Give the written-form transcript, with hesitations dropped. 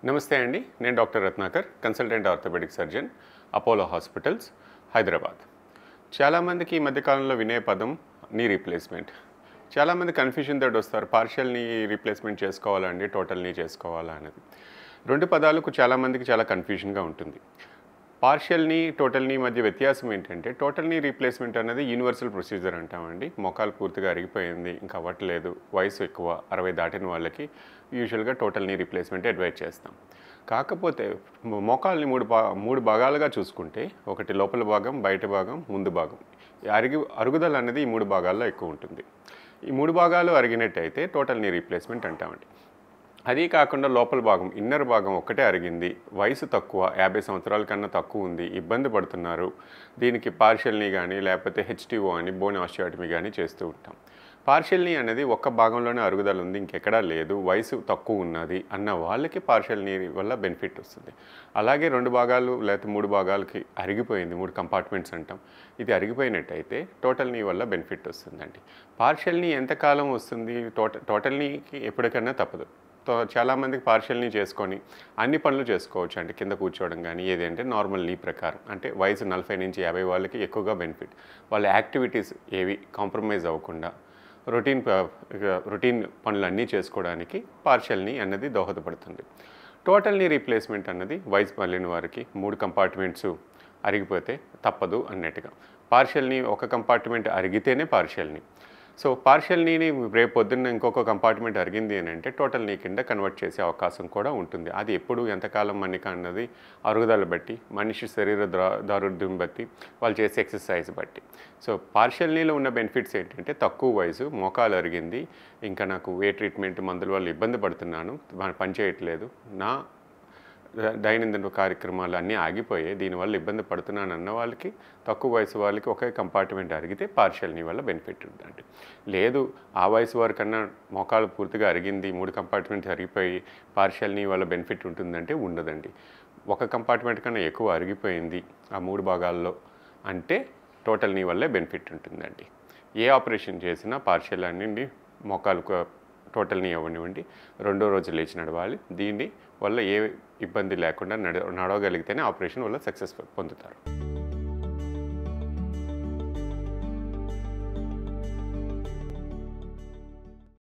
నమస్తే అండి. నేను doctor Ratnakar, consultant orthopaedic surgeon, Apollo hospitals, Hyderabad. చాలామందికి ఈ మధ్యకాలంలో వినే పదం నీ రీప్లేస్మెంట్. చాలామంది కన్ఫ్యూజన్ తోటి వస్తారు. పార్షియల్ నీ రీప్లేస్మెంట్ చేసుకోవాలా అండి, టోటల్ నీ చేసుకోవాలా అనేది. రెండు పదాలకు చాలామందికి చాలా కన్ఫ్యూజన్గా ఉంటుంది. పార్షియల్ నీ, టోటల్ నీ మధ్య వ్యత్యాసం ఏంటంటే, టోటల్ నీ రీప్లేస్మెంట్ అనేది యూనివర్సల్ ప్రొసీజర్ అంటామండి. మోకాలు పూర్తిగా అరిగిపోయింది, ఇంకా అవ్వట్లేదు, వయసు ఎక్కువ, 60 దాటిన వాళ్ళకి యూజువల్గా టోటల్ నీ రీప్లేస్మెంట్ అడ్వైజ్ చేస్తాం. కాకపోతే మోకాల్ని మూడు భాగాలుగా చూసుకుంటే, ఒకటి లోపల భాగం, బయట భాగం, ముందు భాగం. అరుగుదల అనేది ఈ 3 భాగాల్లో ఎక్కువ ఉంటుంది. ఈ 3 భాగాలు అరిగినట్టయితే టోటల్ నీ రీప్లేస్మెంట్ అంటామండి. అదీ కాకుండా లోపల భాగం, ఇన్నర్ భాగం ఒక్కటే అరిగింది, వయసు తక్కువ, 50 సంవత్సరాల కన్నా తక్కువ ఉంది, ఇబ్బంది పడుతున్నారు, దీనికి పార్షియల్ నీ కానీ లేకపోతే హెచ్టిఓ అని బోన్ ఆస్టియోటమీ కానీ చేస్తూ ఉంటాం. పార్షియల్ నీ అనేది ఒక్క భాగంలోనే అరుగుదల ఉంది, ఇంకెక్కడా లేదు, వయసు తక్కువ ఉన్నది అన్న వాళ్ళకి పార్షియల్ నీ వల్ల బెనిఫిట్ వస్తుంది. అలాగే 2 భాగాలు లేకపోతే 3 భాగాలకి అరిగిపోయింది, 3 కంపార్ట్మెంట్స్ అంటాం, ఇది అరిగిపోయినట్టయితే టోటల్ నీ వల్ల బెనిఫిట్ వస్తుందండి. పార్షియల్ నీ ఎంతకాలం వస్తుంది? టోటల్ నీకి ఎప్పటికైనా తప్పదు. చాలామందికి పార్షియల్ నీ చేసుకొని అన్ని పనులు చేసుకోవచ్చు. అంటే కింద కూర్చోవడం కానీ ఏదంటే నార్మల్ నీ ప్రకారం, అంటే వయసు 40 నుంచి 50 వాళ్ళకి ఎక్కువగా బెనిఫిట్. వాళ్ళ యాక్టివిటీస్ ఏవి కాంప్రమైజ్ అవ్వకుండా రొటీన్ పనులన్నీ చేసుకోవడానికి పార్షియల్ నీ అన్నది దోహదపడుతుంది. టోటల్ నీ రీప్లేస్మెంట్ అన్నది వయసు మళ్ళిన వారికి 3 కంపార్ట్మెంట్స్ అరిగిపోతే తప్పదు అన్నట్టుగా. పార్షియల్ నీ ఒక కంపార్ట్మెంట్ అరిగితేనే పార్షియల్ నీ. సో పార్షియల్ నీని రేపు పొద్దున్న ఇంకొక కంపార్ట్మెంట్ అరిగింది అని అంటే టోటల్ నీ కింద కన్వర్ట్ చేసే అవకాశం కూడా ఉంటుంది. అది ఎప్పుడు ఎంతకాలం మన్నిక అన్నది అరుగుదల బట్టి, మనిషి శరీర దారుఢ్యం బట్టి, వాళ్ళు చేసే ఎక్సర్సైజ్ బట్టి. సో పార్షియల్ నీలో ఉన్న బెనిఫిట్స్ ఏంటంటే తక్కువ వయసు, మోకాలు అరిగింది, ఇంకా నాకు ఏ ట్రీట్మెంట్ మందుల వల్ల ఇబ్బంది పడుతున్నాను, పని చేయట్లేదు, నా దైనందిన కార్యక్రమాలు అన్నీ ఆగిపోయాయి, దీనివల్ల ఇబ్బంది పడుతున్నాను అన్న వాళ్ళకి, తక్కువ వయసు వాళ్ళకి ఒకే కంపార్ట్మెంట్ అరిగితే పార్షియల్ నీ వల్ల బెనిఫిట్ ఉందండి. లేదు ఆ వయసు వారికన్నా మోకాలు పూర్తిగా అరిగింది, 3 కంపార్ట్మెంట్స్ అరిగిపోయి పార్షియల్ నీ వల్ల బెనిఫిట్ ఉంటుందంటే ఉండదండి. ఒక కంపార్ట్మెంట్ కన్నా ఎక్కువ అరిగిపోయింది ఆ 3 భాగాల్లో అంటే టోటల్ నీ వల్లే బెనిఫిట్ ఉంటుందండి. ఏ ఆపరేషన్ చేసినా పార్షియల్ అనండి, మోకాలు టోటల్ నీ అవ్వనివ్వండి, రెండో రోజు లేచి నడవాలి. దీని వల్ల ఏ ఇబ్బంది లేకుండా నడవగలిగితేనే ఆపరేషన్ వల్ల సక్సెస్ పొందుతారు.